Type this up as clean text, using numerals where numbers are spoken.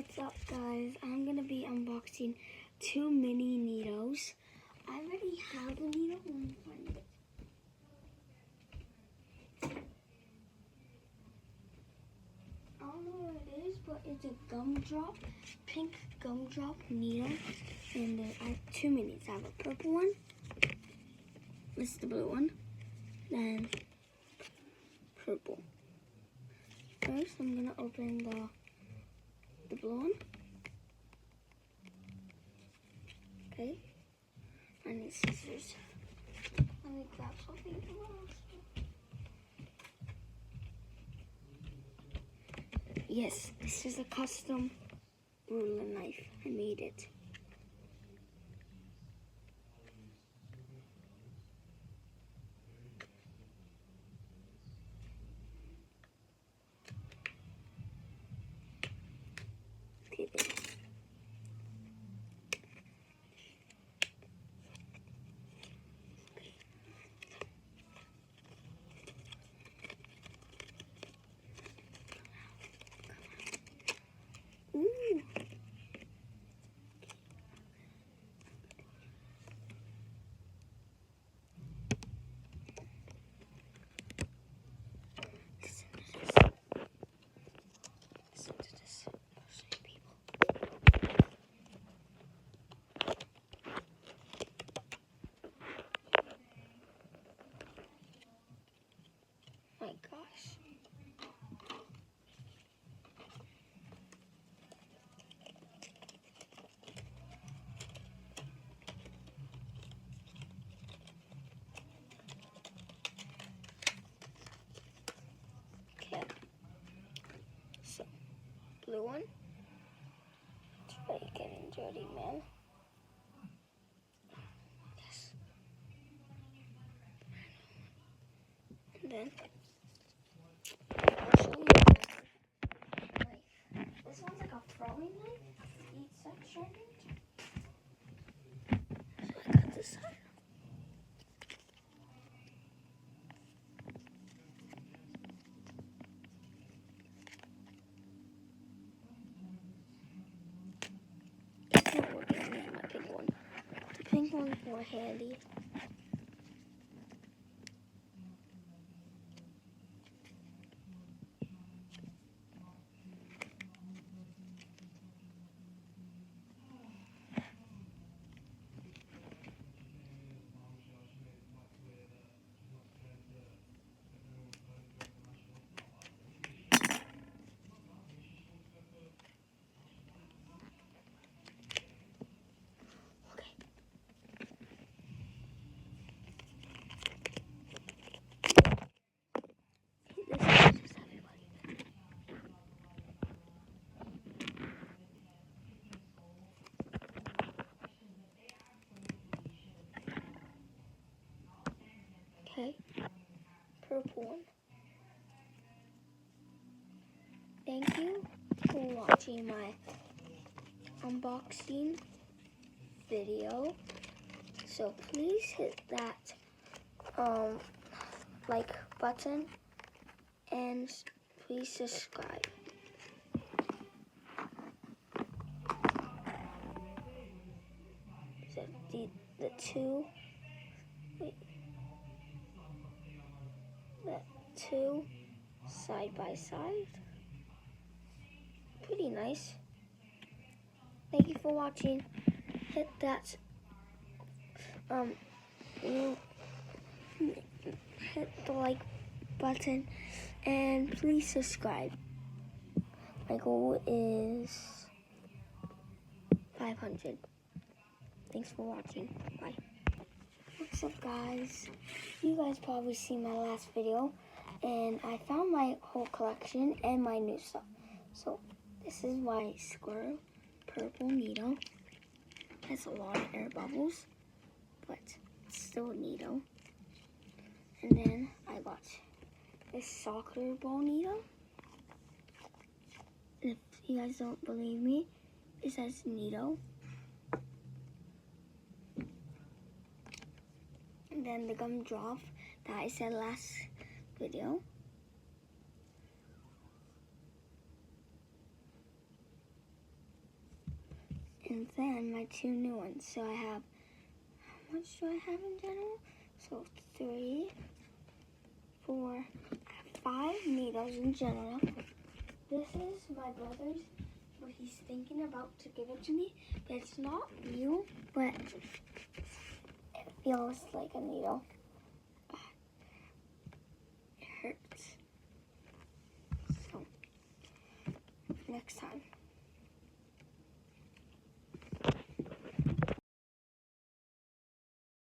What's up, guys? I'm gonna be unboxing two mini needles. I already have a needle. Let me find it. I don't know what it is, but it's a gumdrop, pink gumdrop needle. And I have two minis. I have a purple one. This is the blue one. Then purple. First, I'm gonna open the blue one. Okay. I need scissors. Let me grab something else. Yes, this is a custom ruler knife. I made it. Okay, there. Ooh. Listen to this. I'll show you people. My gosh. Okay. So, blue one. It's already getting dirty, man. Yes. And then I'll show you the knife. This one's like a throwing knife. Each section. So I got this side. It's not working. I need my pink one. The pink one's more handy. Okay, purple one. Thank you for watching my unboxing video. So please hit that like button and please subscribe. So the two side by side. Pretty nice. Thank you for watching. Hit that hit the like button and please subscribe. My goal is 500. Thanks for watching. Bye. What's up, guys? You guys probably seen my last video, and I found my whole collection and my new stuff. So this is my squirrel purple needle. It has a lot of air bubbles, but it's still a needle. And then I got this soccer ball needle. If you guys don't believe me, it says needle. And then the gumdrop that I said last video. And then my 2 new ones. So I have, how much do I have in general? So 3, 4, I have 5 needles in general. This is my brother's, but he's thinking about to give it to me. But it's not new, but it feels like a needle. It hurts. So, next time.